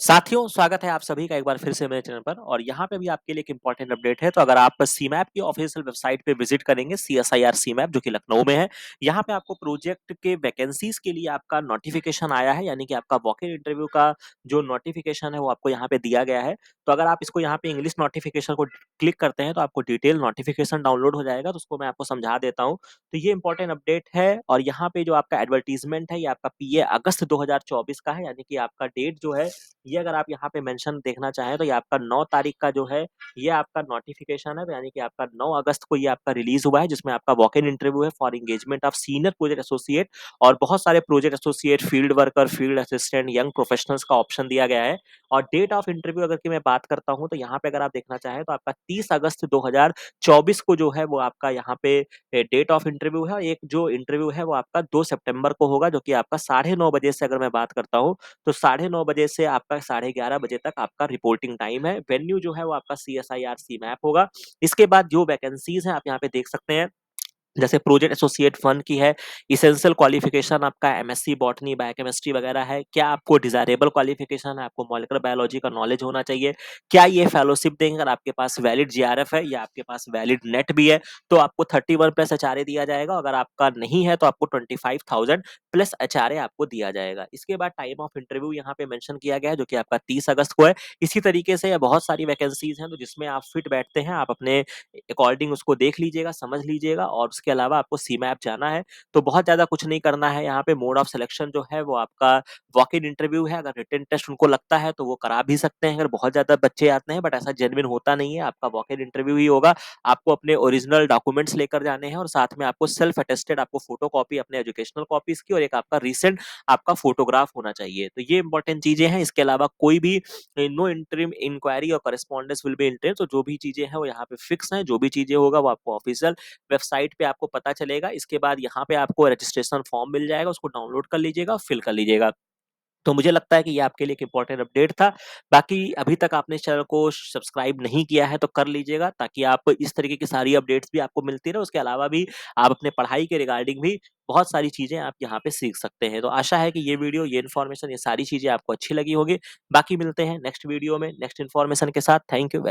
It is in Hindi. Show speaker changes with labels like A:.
A: साथियों, स्वागत है आप सभी का एक बार फिर से मेरे चैनल पर और यहाँ पे भी आपके लिए एक इम्पोर्टेंट अपडेट है। तो अगर आप सीमैप की ऑफिशियल वेबसाइट पे विजिट करेंगे, सीएसआईआर सीमैप जो कि लखनऊ में है, यहाँ पे आपको प्रोजेक्ट के वैकेंसीज के लिए आपका नोटिफिकेशन आया है, यानी कि आपका वॉक इन इंटरव्यू का जो नोटिफिकेशन है वो आपको यहाँ पे दिया गया है। तो अगर आप इसको यहाँ पे इंग्लिश नोटिफिकेशन को क्लिक करते हैं तो आपको डिटेल नोटिफिकेशन डाउनलोड हो जाएगा। तो उसको मैं आपको समझा देता हूँ। तो ये इंपॉर्टेंट अपडेट है और यहाँ पे जो आपका एडवर्टीजमेंट है ये आपका पीए अगस्त 2024 का है, यानी कि आपका डेट जो है ये अगर आप यहाँ पे मेंशन देखना चाहें तो ये आपका 9 तारीख का जो है ये आपका नोटिफिकेशन है। तो यानी कि आपका 9 अगस्त को ये आपका रिलीज हुआ है, जिसमें आपका वॉक इन इंटरव्यू है for engagement of senior project associate और बहुत सारे project associate, field worker, field assistant, young professionals का ऑप्शन दिया गया है। और डेट ऑफ इंटरव्यू अगर की मैं बात करता हूँ तो यहाँ पे अगर आप देखना चाहें तो आपका 30 अगस्त 2024 को जो है वो आपका यहाँ पे डेट ऑफ इंटरव्यू है। और एक जो इंटरव्यू है वो आपका 2 सितंबर को होगा, जो कि आपका 9:30 बजे से अगर मैं बात करता हूँ तो 9:30 बजे से आपका 11:30 बजे तक आपका रिपोर्टिंग टाइम है। वेन्यू जो है वो आपका सीएसआईआर सीमैप होगा। इसके बाद जो वैकेंसीज हैं आप यहाँ पे देख सकते हैं, जैसे प्रोजेक्ट एसोसिएट 1 की है, एसेंशियल क्वालिफिकेशन आपका एमएससी बॉटनी, बायोकेमिस्ट्री वगैरह है। क्या आपको डिजायरेबल क्वालिफिकेशन है, आपको मॉलिक्यूलर बायोलॉजी का नॉलेज होना चाहिए। क्या ये फेलोशिप देंगे, अगर आपके पास वैलिड जीआरएफ है या आपके पास वैलिड नेट भी है तो आपको 31 प्लस एचआरए दिया जाएगा। अगर आपका नहीं है तो आपको 25,000 प्लस एचआरए आपको दिया जाएगा। इसके बाद टाइम ऑफ इंटरव्यू यहाँ पे मेंशन किया गया है, जो कि आपका 30 अगस्त को है। इसी तरीके से बहुत सारी वैकेंसीज हैं तो जिसमें आप फिट बैठते हैं, आप अपने अकॉर्डिंग उसको देख लीजिएगा, समझ लीजिएगा। और उसके अलावा आपको सीमैप जाना है तो बहुत ज़्यादा कुछ नहीं करना है। यहाँ पे मोड ऑफ सिलेक्शन जो है वो आपका वॉक इन इंटरव्यू है। अगर रिटन टेस्ट उनको लगता है तो वो करा भी सकते हैं, अगर बहुत ज़्यादा बच्चे आते हैं, बट ऐसा जेन्युइन होता नहीं है। आपका वॉक इन इंटरव्यू ही होगा। आपको अपने ओरिजिनल डॉक्यूमेंट्स लेकर जाने हैं और साथ में आपको सेल्फ अटेस्टेड आपको फोटो कॉपी अपने एजुकेशनल कॉपीज की और एक आपका रिसेंट आपका फोटोग्राफ होना चाहिए। तो ये इंपॉर्टेंट चीजें हैं। इसके अलावा कोई भी नो इंटरिम इंक्वायरी और करस्पॉन्डेंस विल बी इंटरिम। तो जो भी चीजें हैं वो यहाँ पे फिक्स हैं, जो भी चीजें होगा वो आपको ऑफिशियल वेबसाइट पे आपको पता चलेगा। इसके बाद यहाँ पे आपको रजिस्ट्रेशन फॉर्म मिल जाएगा, उसको डाउनलोड कर लीजिएगा, फिल कर लीजिएगा। तो मुझे लगता है कि ये आपके लिए एक इम्पोर्टेंट अपडेट था। बाकी अभी तक आपने इस चैनल को सब्सक्राइब नहीं किया है तो कर लीजिएगा, ताकि आप इस तरीके की सारी अपडेट्स भी आपको मिलती रहे। उसके अलावा भी आप अपने पढ़ाई के रिगार्डिंग भी बहुत सारी चीजें आप यहाँ पे सीख सकते हैं। तो आशा है कि ये वीडियो, ये इन्फॉर्मेशन, ये सारी चीजें आपको अच्छी लगी होगी। बाकी मिलते हैं नेक्स्ट वीडियो में नेक्स्ट इन्फॉर्मेशन के साथ। Thank you very